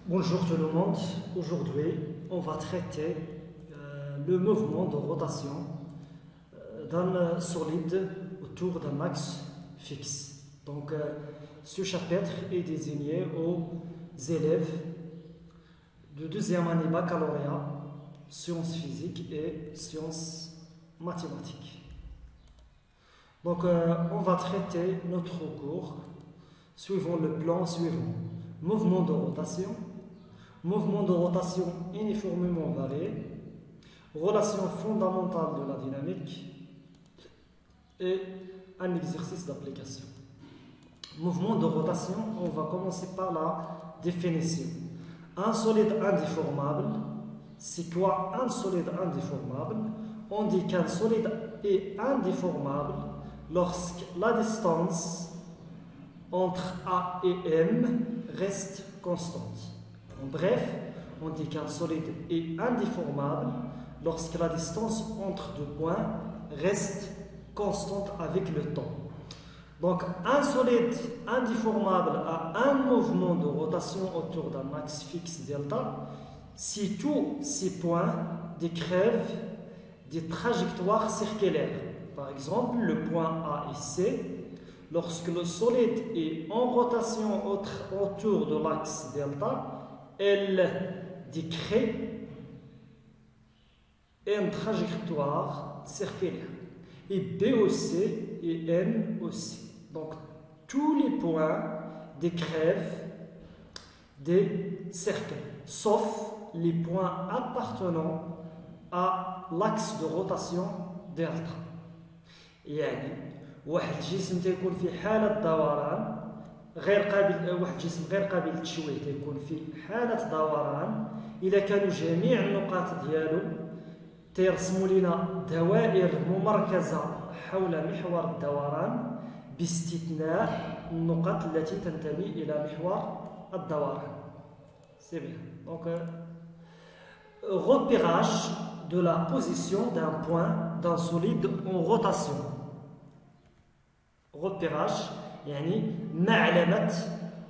Bonjour tout le monde, aujourd'hui on va traiter le mouvement de rotation d'un solide autour d'un axe fixe. Donc ce chapitre est désigné aux élèves de deuxième année baccalauréat, sciences physiques et sciences mathématiques. Donc on va traiter notre cours suivant le plan suivant. Mouvement de rotation uniformément varié, relation fondamentale de la dynamique et un exercice d'application. Mouvement de rotation, on va commencer par la définition. Un solide indéformable, c'est quoi un solide indéformable? On dit qu'un solide est indéformable lorsque la distance entre A et M reste constante. En bref, on dit qu'un solide est indéformable lorsque la distance entre deux points reste constante avec le temps. Donc, un solide indéformable a un mouvement de rotation autour d'un axe fixe delta si tous ces points décrivent des trajectoires circulaires. Par exemple, le point A et C. Lorsque le solide est en rotation autour de l'axe delta, elle décrit une trajectoire circulaire. Et B aussi et N aussi. Donc, tous les points décrivent des cercles, sauf les points appartenant à l'axe de rotation delta. يعني واحد الجسم تيكون في حالة دوران غير قابل، واحد الجسم غير قابل للتشويه تيكون في حالة دوران إذا كانوا جميع النقاط ديالو تيرسموا لنا دوائر ممركزة حول محور الدوران باستثناء النقاط التي تنتمي إلى محور الدوران. C'est bien. Donc, repérage de la position d'un point d'un solide en rotation. repérage يعني معلمة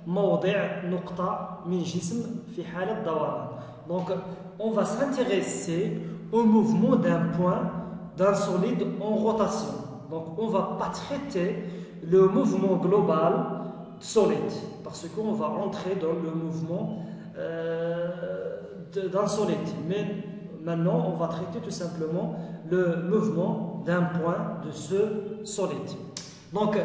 موضع نقطة من جسم في حالة دوران. Donc on va s'intéresser au mouvement d'un point d'un solide en rotation. Donc on va pas traiter le mouvement global solide parce qu'on va entrer dans le mouvement d'un solide. Mais maintenant on va traiter tout simplement le mouvement d'un point de ce solide. Donc,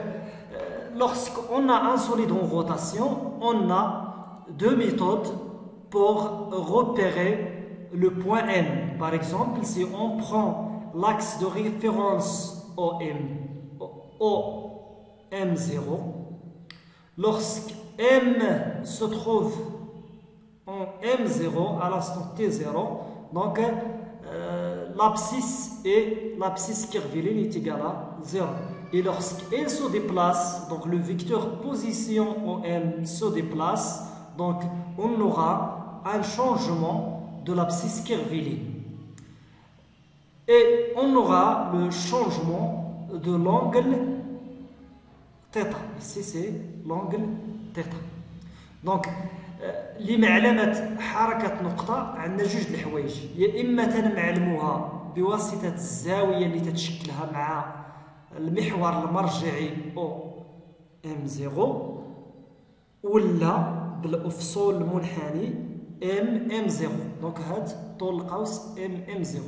lorsqu'on a un solide en rotation, on a deux méthodes pour repérer le point M. Par exemple, si on prend l'axe de référence OM0, lorsque M se trouve en M0 à l'instant T0, donc l'abscisse curviligne est égale à 0. Et lorsqu'elle se déplace, donc le vecteur position OM se déplace, donc on aura un changement de l'abscisse curviligne. Et on aura le changement de l'angle θ. Ici c'est l'angle θ. Donc, لمعلمة حركة نقطة عندنا جوج الحوايج، يا إما تنعلموها بواسطة الزاوية اللي تتشكلها مع المحور المرجعي M0 ولا بالأفصول المنحني M0. Donc هاد طول القوس M0.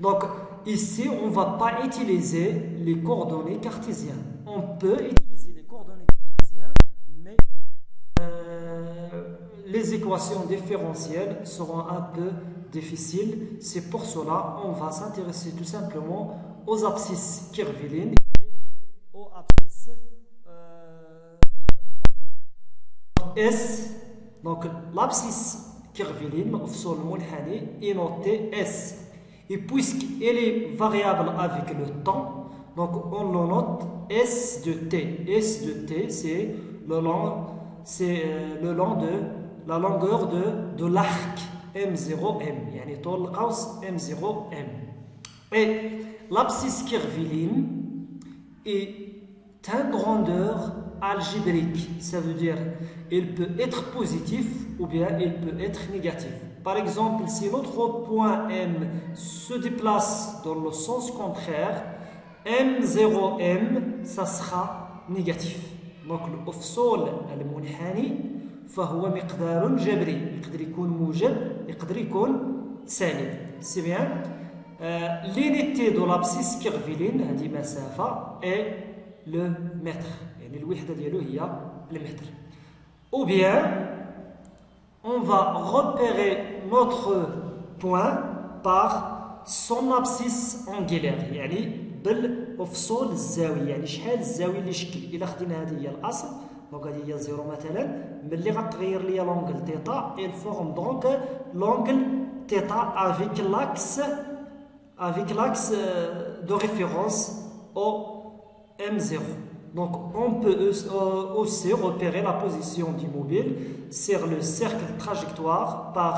Donc ici on va pas utiliser les coordonnées cartésiennes. On peut utiliser les coordonnées cartésiennes, mais les équations différentielles seront un peu difficiles. C'est pour cela on va s'intéresser tout simplement aux abscisses curvilines et aux abscisses S. Donc l'abscisse curviline est notée S. Et puisqu'elle est variable avec le temps, donc on le note S de T. S de T, c'est le long de la longueur de l'arc M0M. يعني طول القوس M0M. Et l'abscisse curviline est une grandeur algébrique. Ça veut dire il peut être positif ou bien il peut être négatif. Par exemple, si notre point M se déplace dans le sens contraire, M0M, ça sera négatif. Donc الأفصول المنحني فهو مقدار جبري، يقدر يكون موجب يقدر يكون سالب. سي بيان. l'unité de l'abscisse curviligne هذه مسافة et le mètre، يعني الوحدة ديالو هي المتر. Ou bien on va repérer notre point par son abscisse angulaire، يعني بالأفصول الزاوية، يعني شحال الزاوية اللي شكل. إلا خدينا هذه هي الأصل، دونك هذه هي زيرو مثلا، ملي غتغير ليا لونغل تيتا il forme donc l'angle θ avec l'axe de référence au M0. Donc on peut aussi repérer la position du mobile sur le cercle trajectoire par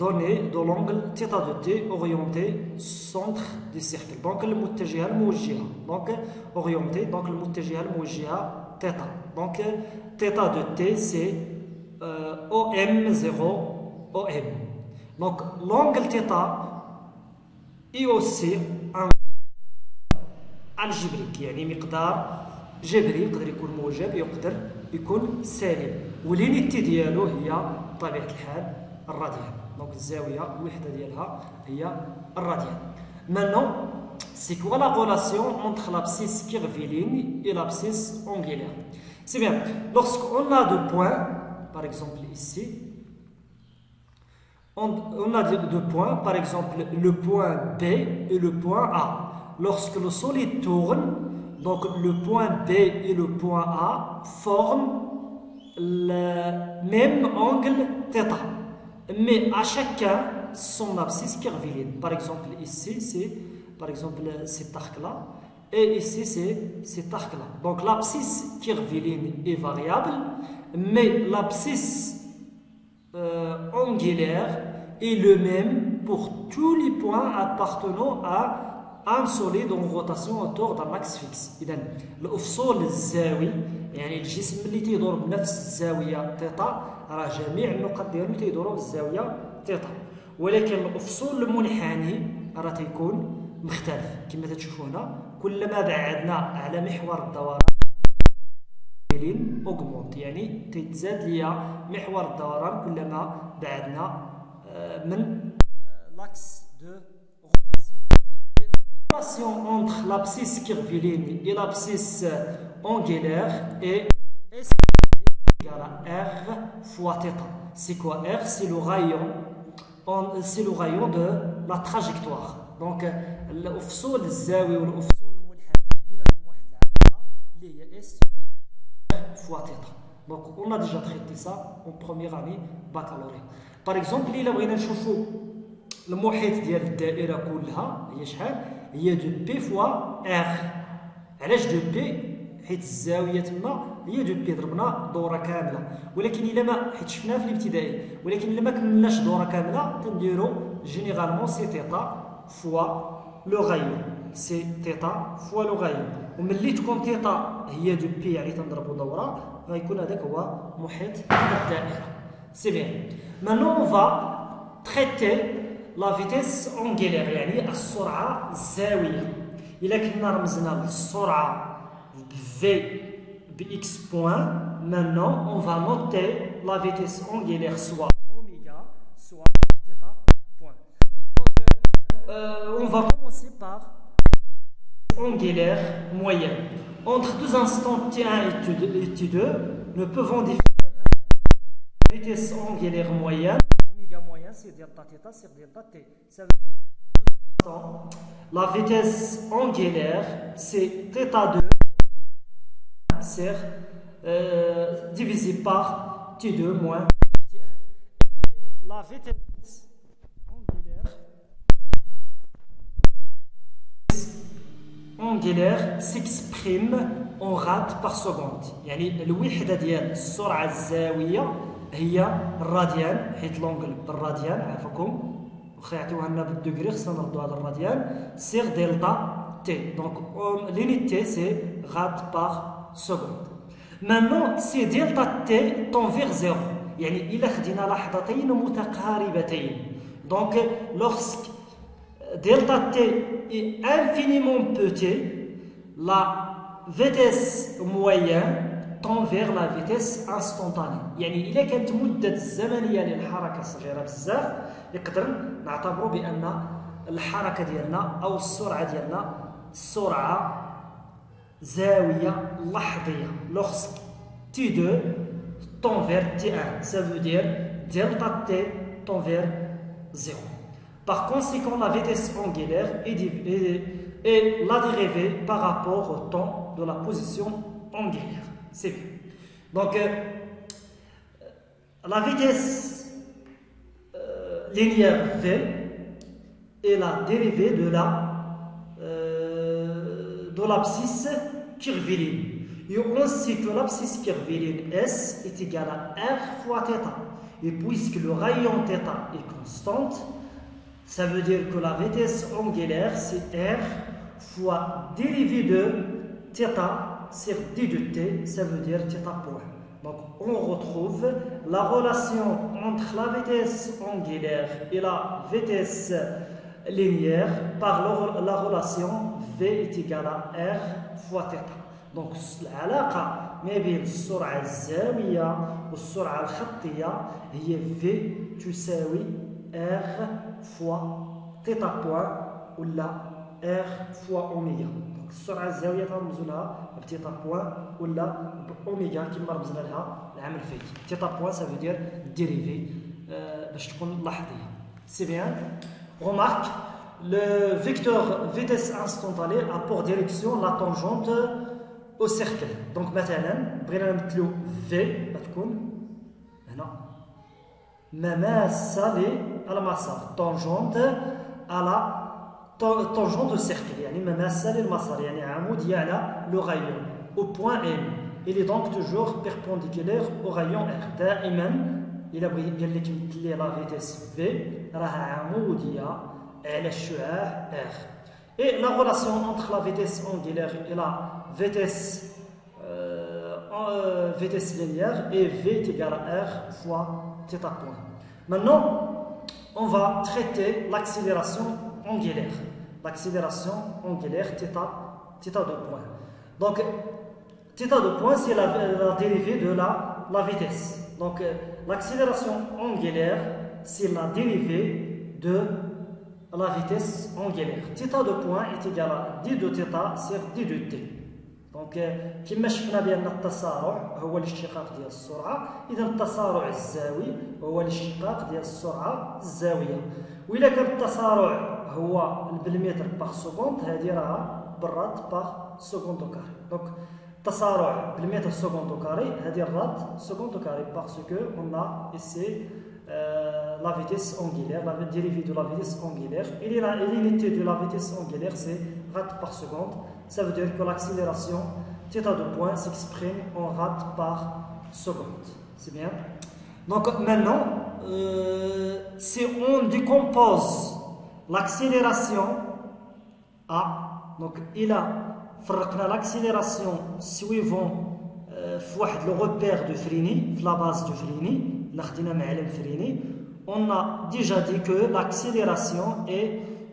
données de l'angle θ de t orienté centre du cercle. Donc المتجهة الموجهة، donc orienté، donc المتجهة الموجهة θ. Donc θ de t c'est OM0 OM. Donc l'angle θ est aussi un algébrique، يعني مقدار جبري، يقدر يكون موجب يقدر يكون سالب، واليونيتي ديالو هي بطبيعة الحال الراديان. دونك الزاوية الوحدة ديالها هي الراديان. Maintenant, c'est quoi la relation entre l'abscisse curviligne et l'abscisse angulaire? C'est bien, lorsqu'on a deux points, par exemple ici, on a deux points, par exemple le point B et le point A. Lorsque le solide tourne, donc le point B et le point A forment le même angle θ, mais à chacun son abscisse curviligne. Par exemple ici c'est par exemple cet arc là, et ici c'est cet arc là. Donc l'abscisse curviligne est variable, mais l'abscisse angulaire est le même pour tous les points appartenant à un solide en rotation autour d'un axe fixe. إذا الأفصول الزاوي، يعني الجسم اللي تيدور بنفس الزاوية ثيتا، راه جميع النقط ديالو تيدوروا بالزاوية ثيتا، ولكن الأفصول المنحني راه تيكون مختلف. كما تشوفوا هنا كلما بعدنا على محور الدوران أوغمونت، يعني تيتزاد ليا محور الدوران كلما بعدنا من l'axe de rotation. Entre l'abscisse curviligne et l'abscisse angulaire est égal à R fois θ. C'est quoi R? C'est le rayon de la trajectoire. Donc الأفصول الزاوي والأفصول المنحني بيناتهم واحد العلاقة اللي هي S fois θ. Donc on a déjà traité ça en première année baccalauréat. Par exemple إلا بغينا نشوفوا المحيط ديال الدائرة كلها هي شحال؟ هي دو بي فوا ار. علاش دو بي؟ حيت الزاوية تما هي دو بي، ضربنا دورة كاملة، ولكن إلا ما، حيت شفناها في الابتدائي، ولكن إلا ما كملناش دورة كاملة تنديرو جينيرالمون سي تيتا فوا لو غايون، سي تيتا فوا لو غايون، وملي تكون تيتا هي دو بي يعني تنضربو دورة، غيكون هذاك هو محيط الدائرة. سي بيان. Maintenant on va traiter la vitesse angulaire، يعني السرعة الزاوية. إلا كنا رمزنا للسرعة V بX point، maintenant on va noter la vitesse angulaire soit oméga soit θ point. Donc on va commencer par angulaire moyenne. Entre deux instants T1 et T2, nous pouvons définir la vitesse angulaire moyenne. Oméga moyen c'est delta θ sur delta T. Ça veut dire la vitesse angulaire c'est θ2 divisé par T2 moins T1. La vitesse angulaire s'exprime en rate par seconde. يعني الوحدة ديال السرعة الزاوية هي الراديان، حيت لونغل بالراديان عافاكم، واخا يعطيوها لنا بالدوغري خصنا نردو على الراديان، سيغ دلتا تي. دونك l'unité c'est rate par seconde. Maintenant, c'est delta t tend vers 0. يعني إلا خدينا لحظتين متقاربتين. Donc, lorsque delta t est infiniment petit, la vitesse moyenne tend vers la vitesse instantanée. يعني إلا كانت مدة الزمنية للحركة صغيرة بزاف يقدر نعتبروا بأن الحركة ديالنا أو السرعة ديالنا سرعة زاوية لحظية. Lorsque T2 tend vers T1, ça veut dire delta T tend vers 0. Par conséquent, la vitesse angulaire est la dérivée par rapport au temps de la position angulaire. C'est bien. Donc, la vitesse linéaire V est la dérivée de l'abscisse curviligne. Et on sait que l'abscisse curviligne S est égale à R fois θ. Et puisque le rayon θ est constante, ça veut dire que la vitesse angulaire c'est R fois dérivée de θ sur d de t, ça veut dire θ point. Donc on retrouve la relation entre la vitesse angulaire et la vitesse linéaire par la relation V est égal à R fois θ. Donc العلاقة ما بين السرعة الزاوية والسرعة الخطية هي V تساوي R fois θ point ولا R fois أوميغا. Donc السرعة الزاوية ترمزوا لها بθ point ولا بأوميغا كما رمزنا لها العام الفايت. θ point ça veut dire dérivé باش تكون لحظية. C'est bien. Remarque, le vecteur vitesse instantanée a pour direction la tangente au cercle. Donc مثلا بغينا نمثلو V غتكون هنا مماثلة للمسار tangente à la tangente au cercle يعني مماثلة للمسار يعني عمودية على le rayon au point M. Il est donc toujours perpendiculaire au rayon R. دائما إلا قال لك يمثل لي لا فيتيس V راها عمودية على الشعاع R. Et la relation entre la vitesse angulaire et la vitesse linéaire est V est égal à R fois θ point. Maintenant, on va traiter l'accélération angulaire. L'accélération angulaire θ de point. Donc, θ de point, c'est la dérivée de la vitesse. Donc, l'accélération angulaire, c'est la dérivée de la vitesse angulaire. θ de point est égal à d de θ sur d de t. Donc, كما شفنا بأن التسارع هو الاشتقاق ديال السرعة، إذا التسارع الزاوي هو الاشتقاق ديال السرعة الزاوية. وإذا كان التسارع هو بالمتر باغ سكوند، هذه راها بالراد باغ سكوند كاري. دونك التسارع بالمتر سكوند كاري، هذه الراد سكوند كاري parce que on a ici la vitesse angulaire, la dérivée de la vitesse angulaire. Et l'unité de la vitesse angulaire, c'est rad par seconde. Ça veut dire que l'accélération θ de point s'exprime en rad par seconde. C'est bien. Donc maintenant, si on décompose l'accélération A, donc il a فرقنا l'accélération suivant le repère de Frini, la base de Frini. On a déjà dit que l'accélération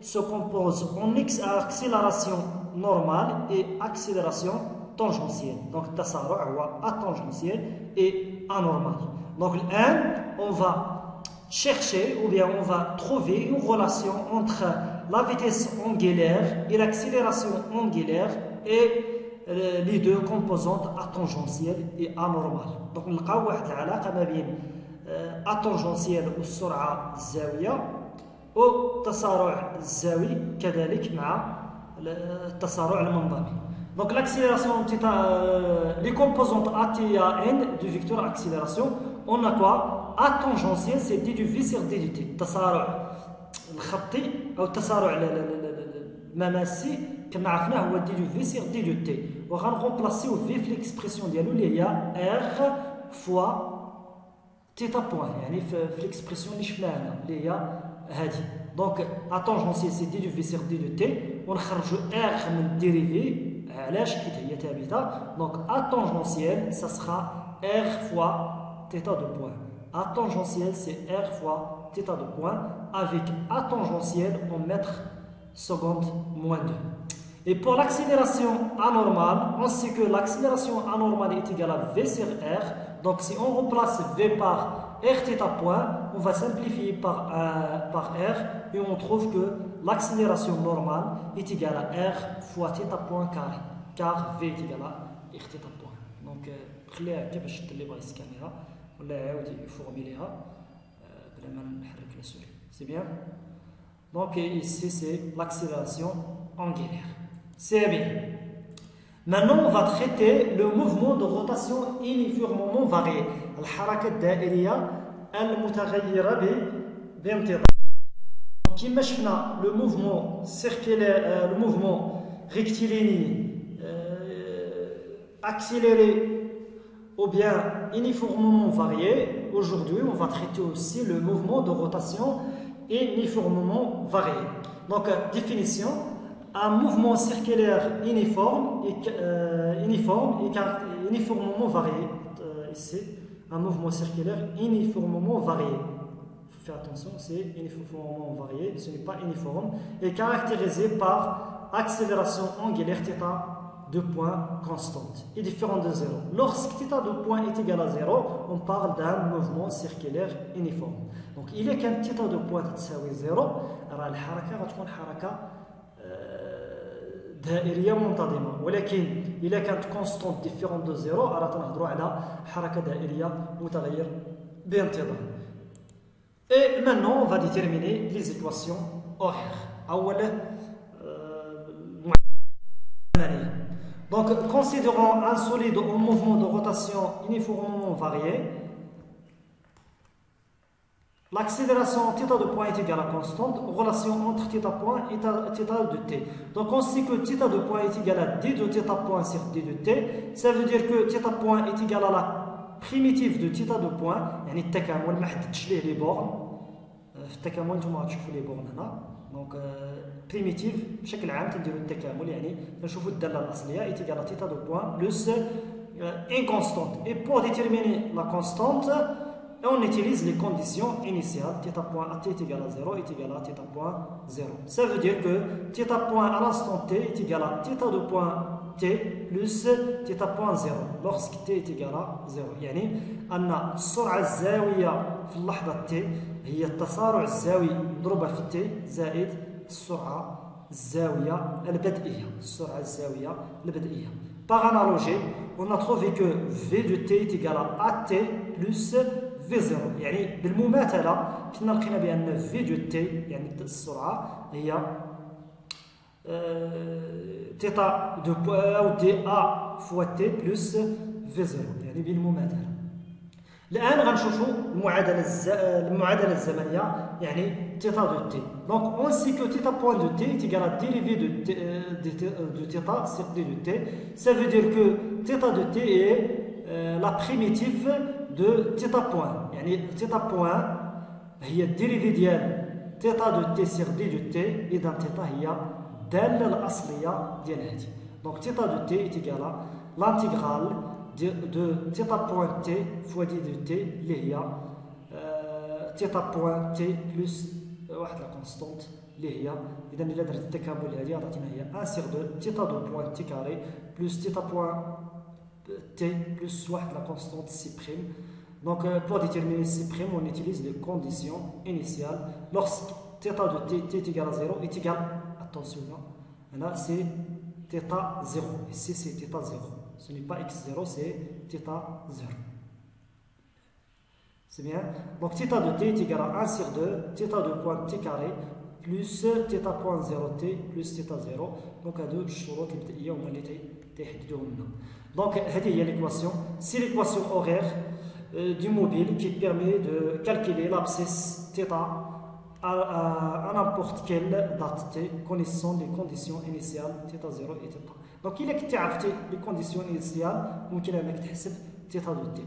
se compose en accélération normale et accélération tangentielle. Donc, tasarru' huwa atangentiel et anormal. Donc, on va chercher ou bien on va trouver une relation entre la vitesse angulaire et l'accélération angulaire et les deux composantes atangentielles et anormales. Donc, on a une atangentielle والسرعة الزاوية والتسارع الزاوي كذلك مع التسارع المنضبي. Donc l'accélération, les composantes A, T et N du vecteur accélération, on a quoi? A tangentielle, c'est d du V sur d du T. التسارع الخطي أو التسارع المماسي كما عرفناه هو d du V sur d du T. وغنرمبلاسيو V في l'expression ديالو اللي هي R fois θ point يعني في l'expression اللي شفناها هنا اللي هي هذه. Donc, à tangentielle, c'est d du V sur d de t. On a R من dérivé علاش حيت هي ثابته. دونك A tangentielle ça sera R fois θ de point. A tangentielle c'est R fois θ de point avec A tangentielle en mètres secondes moins 2. Et pour l'accélération anormale, on sait que l'accélération anormale est égale à V sur R. Donc si on remplace V par Rθ point, on va simplifier par R et on trouve que l'accélération normale est égale à R fois θ point carré, car V est égal à Rθ point. Donc خليها هكا باش اللي بغا يسكانيها ولا يعاود يفورميليها بلا ما نحرك لا سوري. C'est bien. Donc ici c'est l'accélération angulaire. C'est bien. Maintenant, on va traiter le mouvement de rotation uniformément varié. الحركة الدائرية المتغيرة بامتداد. كما شفنا le mouvement circulaire, le mouvement rectiligne accéléré ou bien uniformément varié. Aujourd'hui, on va traiter aussi le mouvement de rotation uniformément varié. Donc, définition. Un mouvement circulaire uniformément varié. Ici, un mouvement circulaire uniformément varié. Il faut faire attention, c'est uniformément varié, ce n'est pas uniforme, et caractérisé par accélération angulaire θ de point constante et différent de 0. Lorsque θ de point est égal à 0, on parle d'un mouvement circulaire uniforme. Donc, il est qu'un θ de point تساوي 0, راه الحركة غتكون حركة دائرية منتظمة، ولكن إذا كانت كونستانت ديفيرون دو زيرو راه تنهضروا على حركة دائرية متغير بانتظام. Et maintenant on va déterminer les équations horaires. أولا Donc considérons un solide en mouvement de rotation uniformément varié. L'accélération θ de point est égale à constante, relation entre θ point et θ de t. Donc on sait que θ de point est égal à d de θ point sur d de t. Ça veut dire que θ point est égal à la primitive de θ de point. يعني التكامل ما حددتش ليه لي بورن. في التكامل نتوما غتشوفوا لي بورن هنا. Donc primitive بشكل عام تنديروا التكامل يعني نشوفوا الدالة الأصلية est égal à θ de point plus une constante. Et pour déterminer la constante, et on utilise les conditions initiales. Θ point à t est égal à 0 est égal à θ point 0. Ça veut dire que θ point à l'instant t est égal à θ de point t plus θ point 0 lorsque t est égal à 0. يعني أن السرعة الزاوية في اللحظة t هي التسارع الزاوي مضروبة في t زائد السرعة الزاوية البدئية. السرعة الزاوية البدئية. Par analogie, on a trouvé que v de t est égal à at plus V0. يعني بالمماثلة كنا لقينا بأن V de t يعني السرعة هي θ de أو dA fois t plus V0 يعني بالمماثلة. الآن غنشوفوا المعادلة الزمنية يعني θ de t. Donc on sait que θ point de t est égal à dérivé de θ sur d de t. Ça veut dire que θ de t est la primitive de θ point. يعني θ point هي الديريفي ديال θ de t sur d de t. إذا θ هي الدالة الأصلية ديال هذه. Donc θ de t est égal à l'intégrale de θ point t fois d de t اللي هي θ point t plus واحد لا كونستانت اللي هي إذا إلا درت التكامل هذه عطاتنا هي 1 sur 2 θ de point t carré plus θ point t plus واحد la constante c'. Donc pour déterminer c', on utilise les conditions initiales. Lorsque θ de t est égal à 0 est égal, attention là c'est θ 0, ici c'est θ 0. Ce n'est pas x0, c'est θ 0. C'est bien. Donc θ de t est égal à 1 sur 2 θ de point t carré plus θ point 0 t plus θ 0. Donc هادو الشروط البدئية هما اللي تيحددوهم لنا. Donc هذه هي l'équation. C'est l'équation horaire du mobile qui permet de calculer l'abscisse θ à n'importe quelle date t connaissant les conditions initiales θ 0 et θ. Donc il est عرفتي les conditions initiales ممكن انك تحسب θ de t.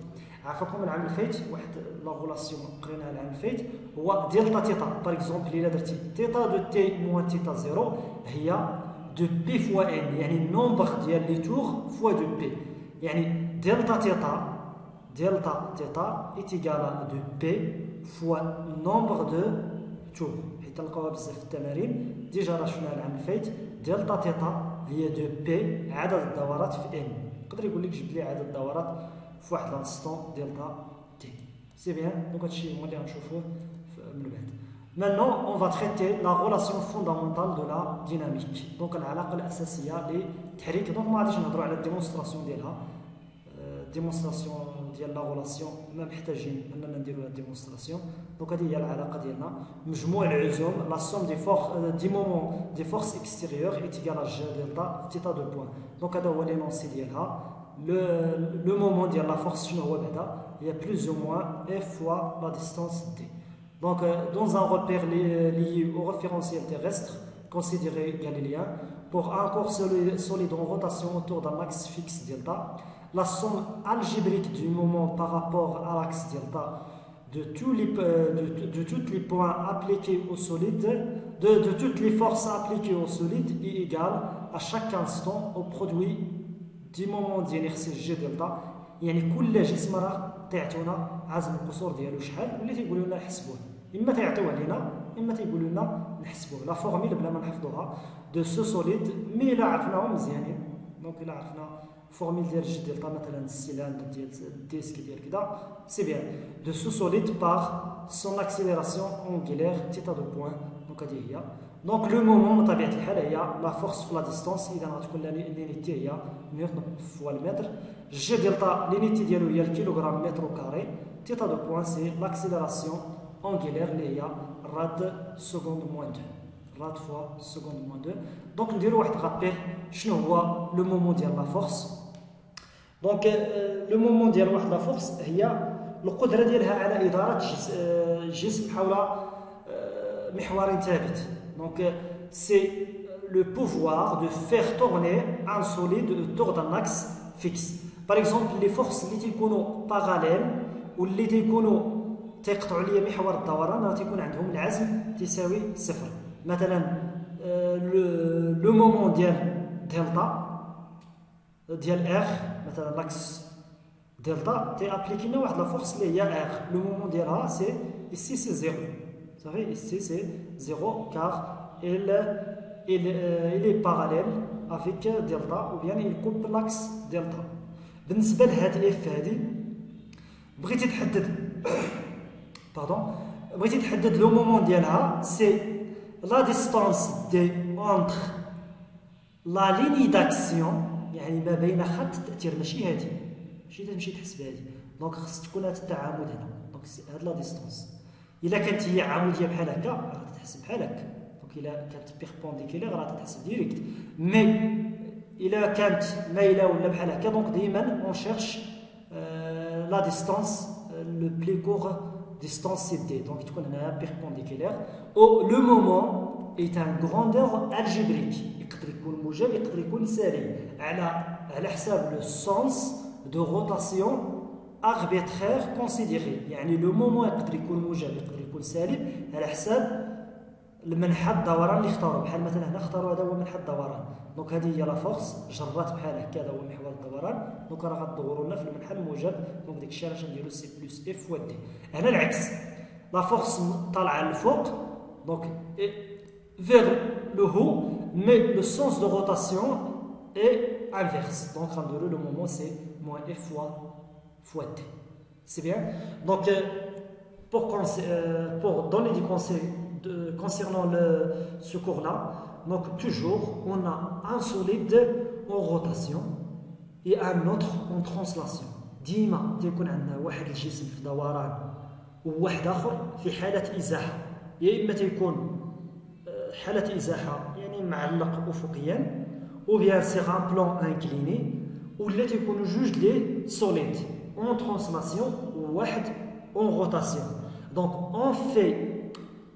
عافاكم العام اللي فات واحد لا غولاسيون قريناها العام اللي فات هو دلتا θ. باغ اكزومبل الا درتي θ de t moins θ 0 هي de P fois N. يعني النومبر ديال لي تور fois de P. يعني دلتا تيتا est égal à de P fois nombre de tours. حيت نلقاوها بزاف في التمارين ديجا راه شفناها العام الفايت. دلتا تيتا هي دو بي عدد الدورات في ان. يقدر يقول لك جبد لي عدد الدورات في واحد لانستون دلتا تي. سي بيان. دونك هادشي هو اللي غنشوفوه من بعد. Maintenant, on va traiter la relation fondamentale de la dynamique. Donc العلاقة الأساسية للتحريك. دونك ما غاديش نهضروا على الديمونستراسيون ديالها. ديمونستراسيون ديال لا غولاسيون ما محتاجين اننا نديروا لا ديمونستراسيون. دونك هذه هي العلاقه ديالنا. مجموع العزوم لا سوم دي فور دي مومون دي فورس اكستيريور ايت ايكال جي دلتا تيتا دو بوين. دونك هذا هو لينونسي ديالها. لو مومون ديال لا فورس شنو هو بعدا؟ هي بلوز او موان اف فوا لا ديستانس دي. دونك dans un repère lié au référentiel terrestre considéré galiléen pour un corps solide en rotation autour d'un axe fixe delta, la somme algébrique du moment par rapport à l'axe delta de tous les points appliqués au solide, de toutes les forces appliquées au solide est égale à chaque instant au produit du moment d'inertie G delta. يعني كل جسم راه تعطونا عزم القصور ديالو شحال واللي تيقولوا لنا نحسبوه. اما تيعطيوه لينا اما تيقولوا لنا نحسبوه. لا فورميل بلا ما نحفظوها دو سو سوليد مي الا عرفناهم مزيانين. دونك الا عرفنا فورميل ديال جي دلتا مثلا السيلاندر ديال الديسك ديال كذا سي بيان دو سو سوليد بار سون اكسيليراسيون اونغولير تيتا دو بوين. دونك هذه هي. دونك لو مومون بطبيعه الحال هي لا فورس في لا ديستونس. اذا غتكون لينيتي هي نيوتن فوا المتر. جي دلتا لينيتي ديالو هي الكيلوغرام متر كاري. تيتا دو بوين سي لاكسيليراسيون اونغولير اللي هي راد سكوند موان 2. راد فوا سكوند موان 2. دونك نديرو واحد رابيل شنو هو لو مومون ديال لا فورس. دونك لو مومون ديال واحد لا فورس هي القدره ديالها على اداره جسم حول محور ثابت. دونك سي لو بوفوار دو فير تورني ان سوليد autour d'un axe fixe. باغ اكزومبل لي فورس اللي تيكونوا باراليل واللي تيكونوا تيقطعوا ليا محور الدوران راه تيكون عندهم العزم تساوي صفر. مثلا لو مومون ديال دلتا ديال ار مثلا لاكس دلتا تي ابليكي لنا واحد لا فورس اللي هي ار. لو مومون ديالها سي ici c'est 0. صافي ici c'est 0 car il est parallèle avec delta ou bien il coupe l'axe delta. بالنسبه لهاد اف هادي بغيتي تحدد بغيتي تحدد لو مومون ديالها سي لا ديستانس دي اونتر لا ليني داكسيون. يعني ما بين خط التاثير ماشي هادي ماشي تمشي تحسب هادي. دونك خص تكون هاد التعامد هنا. دونك هاد لا ديستانس الا كانت هي عموديه بحال هكا راه تتحسب بحال هكا. دونك الا كانت بيربونديكولير راه تتحسب ديريكت. مي الا كانت مايله ولا بحال هكا دونك ديما اون شيرش لا ديستانس لو بلي كور distance c'est d. Donc il y a un perpendiculaire. Le moment est un grandeur algébrique. Il peut être موجب يقدر يكون سالب على حساب le sens de rotation arbitraire considéré. يعني le moment يقدر يكون موجب يقدر يكون سالب على حساب المنحى الدوران اللي اختاروا. بحال مثلا هنا اختاروا هذا هو منحى الدوران. دونك هذه هي لا فورس جرات بحال هكا هذا هو محور الدوران. دونك راه غتدوروا لنا في المنحى الموجب. دونك ديك الشيء علاش نديروا سي بلس اف فوا دي. هنا العكس لا فورس طالعه للفوق دونك فيغ لو هو مي لو سونس دو روتاسيون اي انفيرس. دونك غنديروا لو مومون سي موان اف فوا دي. سي بيان. دونك pour donner des conseils concernant ce cours-là, donc toujours on a un solide en rotation et un autre en translation. ديما تيكون عندنا واحد الجسم في دوران وواحد اخر في حاله ازاحه. يا اما تيكون حاله ازاحه يعني معلق افقيا ou bien sur un plan incliné ولا تيكونوا جوج لي سوليد en translation وواحد en rotation. Donc on fait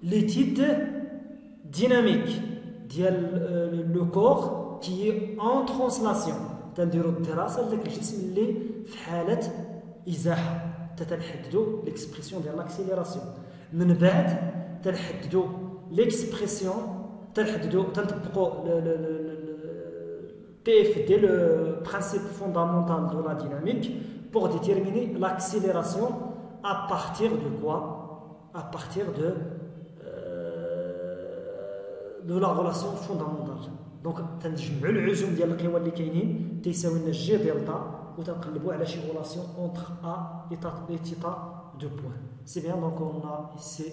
l'étude dynamique ديال le corps qui est en translation. تنديروا الدراسه لذاك الجسم اللي في حاله ازاحه تنحددوا ليكسبرسيون ديال لاكسيليراسيون. من بعد تنحددوا ليكسبرسيون تنطبقوا PFD, le principe fondamental de la dynamique, pour déterminer l'accélération à partir de quoi? À partir de la relation fondamentale. Donc, تنجمعوا العزوم ديال القوى اللي كاينين تيساوي لنا جي دلتا وتنقلبوا على شي relation entre A et θ de point. C'est bien, donc on a ici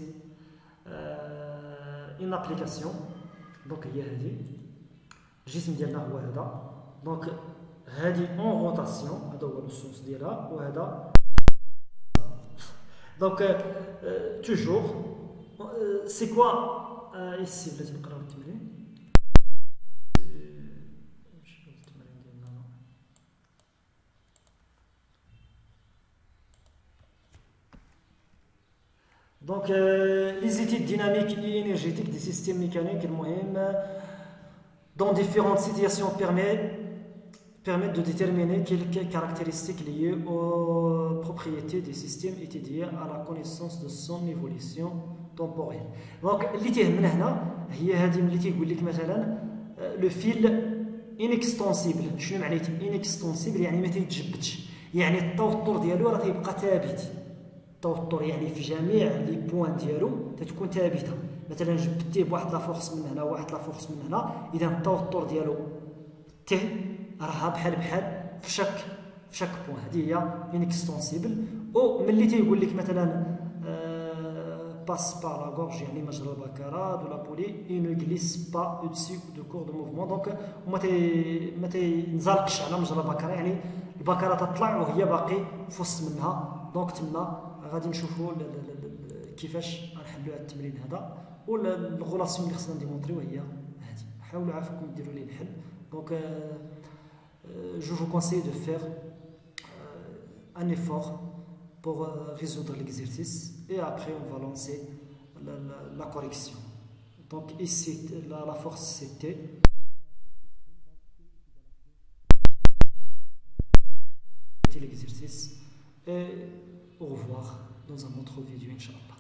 une application. Donc هي هذه الجسم ديالنا هو هذا. Donc هذه en rotation, هذا هو السونس ديالها وهذا. Donc toujours c'est quoi ici بلاتي نقراو التمرين. Donc, les études dynamiques et énergétiques des systèmes mécaniques, dans différentes situations, permettent de déterminer quelques caractéristiques liées aux propriétés des systèmes étudiés à la connaissance de son évolution temporelle. Donc, اللي تيهمنا هنا هي هذه اللي تيقول لك مثلا لو فيل inextensible. شنو معنيت inextensible؟ يعني ما تيتجبدش، يعني التوتر ديالو راه تيبقى ثابت. التوتر يعني في جميع لي بوين ديالو تتكون ثابته. مثلا جبدتيه بواحد لا فورس من هنا وواحد لا فورس من هنا، اذا التوتر ديالو ت راها بحال في شاك بوين. هذه هي انكستونسيبل. او ملي تيقول لك مثلا باس با لا غورج يعني مجرى البكره دو لا بولي اي نو غليس با اوتسي دو كور دو موفمون. دونك ما تينزلقش على مجرى البكره، يعني البكره تطلع وهي باقي في وسط منها. دونك تما غادي نشوفوا كيفاش غنحلوا هذا التمرين هذا، والغولاسيون اللي خصنا نديمونطريو هي هذه. حاولوا عافاكم ديروا ليه الحل. دونك je vous conseille de faire un effort pour résoudre l'exercice et après on va lancer la correction. Donc ici la force c'était l'exercice et au revoir dans un autre vidéo, Inch'Allah.